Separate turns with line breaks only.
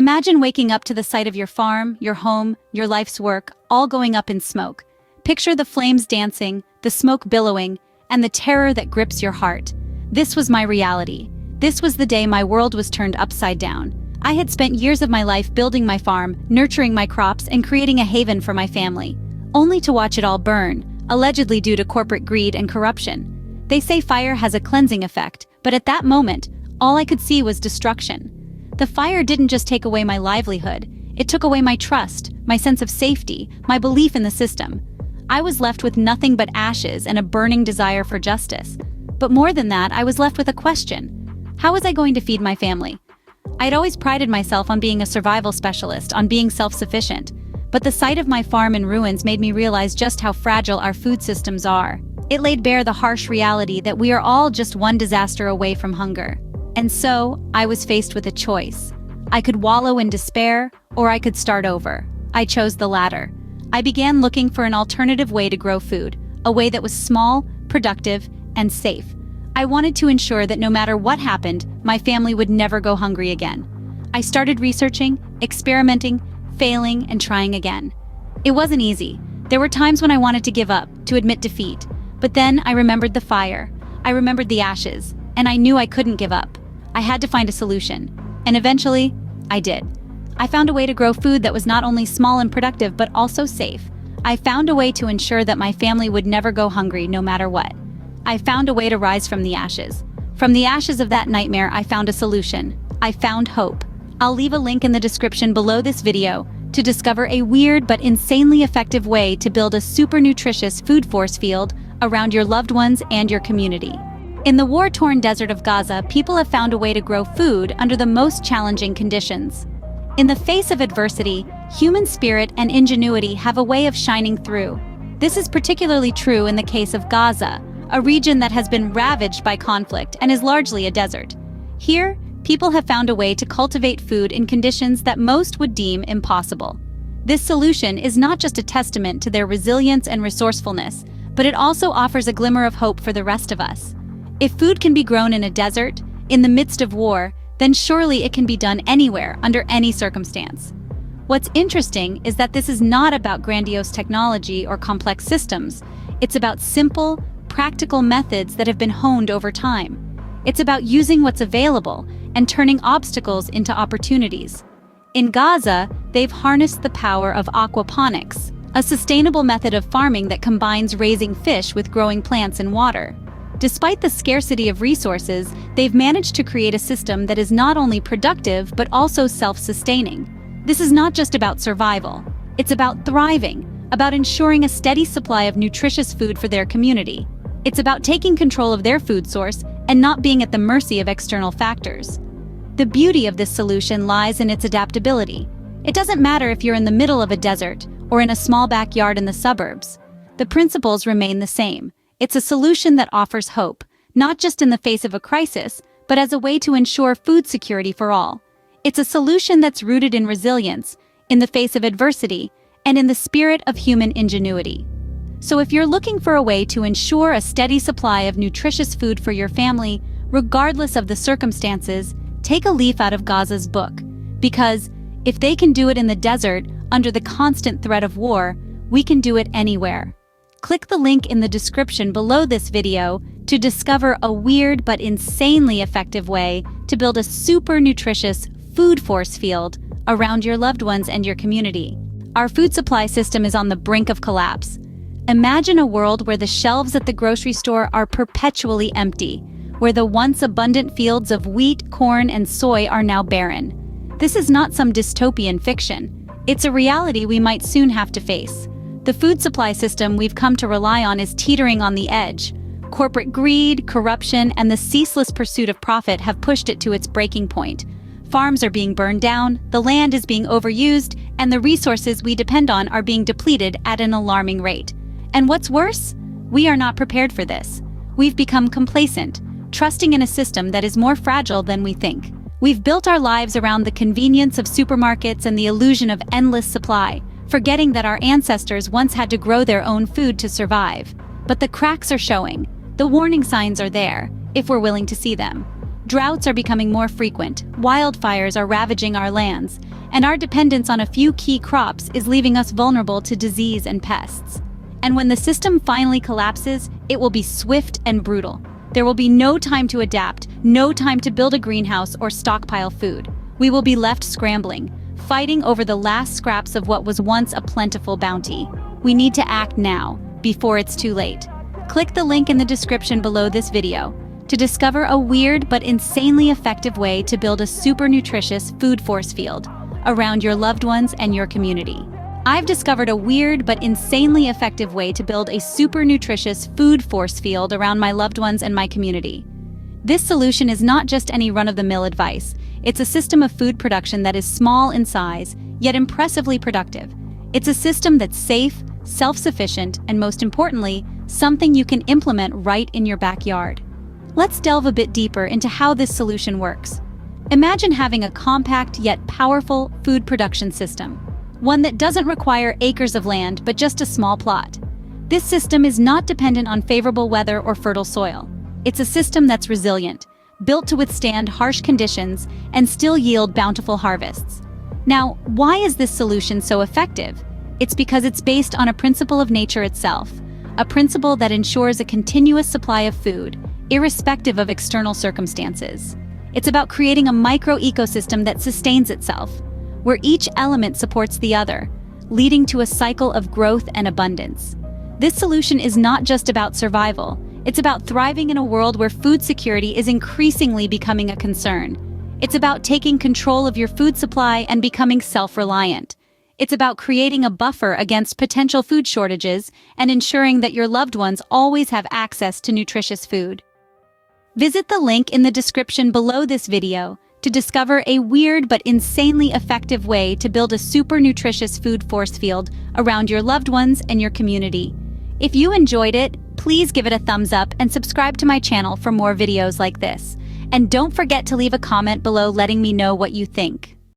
Imagine waking up to the sight of your farm, your home, your life's work, all going up in smoke. Picture the flames dancing, the smoke billowing, and the terror that grips your heart. This was my reality. This was the day my world was turned upside down. I had spent years of my life building my farm, nurturing my crops, and creating a haven for my family, only to watch it all burn, allegedly due to corporate greed and corruption. They say fire has a cleansing effect, but at that moment, all I could see was destruction. The fire didn't just take away my livelihood, it took away my trust, my sense of safety, my belief in the system. I was left with nothing but ashes and a burning desire for justice. But more than that, I was left with a question. How was I going to feed my family? I'd always prided myself on being a survival specialist, on being self-sufficient. But the sight of my farm in ruins made me realize just how fragile our food systems are. It laid bare the harsh reality that we are all just one disaster away from hunger. And so, I was faced with a choice. I could wallow in despair, or I could start over. I chose the latter. I began looking for an alternative way to grow food, a way that was small, productive, and safe. I wanted to ensure that no matter what happened, my family would never go hungry again. I started researching, experimenting, failing, and trying again. It wasn't easy. There were times when I wanted to give up, to admit defeat. But then I remembered the fire. I remembered the ashes, and I knew I couldn't give up. I had to find a solution. And eventually, I did. I found a way to grow food that was not only small and productive, but also safe. I found a way to ensure that my family would never go hungry no matter what. I found a way to rise from the ashes. From the ashes of that nightmare, I found a solution. I found hope. I'll leave a link in the description below this video to discover a weird but insanely effective way to build a super nutritious food force field around your loved ones and your community. In the war-torn desert of Gaza, people have found a way to grow food under the most challenging conditions. In the face of adversity, human spirit and ingenuity have a way of shining through. This is particularly true in the case of Gaza, a region that has been ravaged by conflict and is largely a desert. Here, people have found a way to cultivate food in conditions that most would deem impossible. This solution is not just a testament to their resilience and resourcefulness, but it also offers a glimmer of hope for the rest of us. If food can be grown in a desert, in the midst of war, then surely it can be done anywhere, under any circumstance. What's interesting is that this is not about grandiose technology or complex systems. It's about simple, practical methods that have been honed over time. It's about using what's available and turning obstacles into opportunities. In Gaza, they've harnessed the power of aquaponics, a sustainable method of farming that combines raising fish with growing plants in water. Despite the scarcity of resources, they've managed to create a system that is not only productive but also self-sustaining. This is not just about survival. It's about thriving, about ensuring a steady supply of nutritious food for their community. It's about taking control of their food source and not being at the mercy of external factors. The beauty of this solution lies in its adaptability. It doesn't matter if you're in the middle of a desert or in a small backyard in the suburbs. The principles remain the same. It's a solution that offers hope, not just in the face of a crisis, but as a way to ensure food security for all. It's a solution that's rooted in resilience, in the face of adversity, and in the spirit of human ingenuity. So if you're looking for a way to ensure a steady supply of nutritious food for your family, regardless of the circumstances, take a leaf out of Gaza's book. Because if they can do it in the desert, under the constant threat of war, we can do it anywhere. Click the link in the description below this video to discover a weird but insanely effective way to build a super nutritious food force field around your loved ones and your community. Our food supply system is on the brink of collapse. Imagine a world where the shelves at the grocery store are perpetually empty, where the once abundant fields of wheat, corn, and soy are now barren. This is not some dystopian fiction. It's a reality we might soon have to face. The food supply system we've come to rely on is teetering on the edge. Corporate greed, corruption, and the ceaseless pursuit of profit have pushed it to its breaking point. Farms are being burned down, the land is being overused, and the resources we depend on are being depleted at an alarming rate. And what's worse? We are not prepared for this. We've become complacent, trusting in a system that is more fragile than we think. We've built our lives around the convenience of supermarkets and the illusion of endless supply, forgetting that our ancestors once had to grow their own food to survive. But the cracks are showing. The warning signs are there, if we're willing to see them. Droughts are becoming more frequent, wildfires are ravaging our lands, and our dependence on a few key crops is leaving us vulnerable to disease and pests. And when the system finally collapses, it will be swift and brutal. There will be no time to adapt, no time to build a greenhouse or stockpile food. We will be left scrambling, fighting over the last scraps of what was once a plentiful bounty. We need to act now, before it's too late. Click the link in the description below this video to discover a weird but insanely effective way to build a super nutritious food force field around your loved ones and your community. I've discovered a weird but insanely effective way to build a super nutritious food force field around my loved ones and my community. This solution is not just any run-of-the-mill advice. It's a system of food production that is small in size, yet impressively productive. It's a system that's safe, self-sufficient, and most importantly, something you can implement right in your backyard. Let's delve a bit deeper into how this solution works. Imagine having a compact yet powerful food production system, one that doesn't require acres of land but just a small plot. This system is not dependent on favorable weather or fertile soil. It's a system that's resilient, built to withstand harsh conditions and still yield bountiful harvests. Now, why is this solution so effective? It's because it's based on a principle of nature itself, a principle that ensures a continuous supply of food, irrespective of external circumstances. It's about creating a micro-ecosystem that sustains itself, where each element supports the other, leading to a cycle of growth and abundance. This solution is not just about survival. It's about thriving in a world where food security is increasingly becoming a concern. It's about taking control of your food supply and becoming self-reliant. It's about creating a buffer against potential food shortages and ensuring that your loved ones always have access to nutritious food. Visit the link in the description below this video to discover a weird but insanely effective way to build a super nutritious food force field around your loved ones and your community. If you enjoyed it, please give it a thumbs up and subscribe to my channel for more videos like this. And don't forget to leave a comment below letting me know what you think.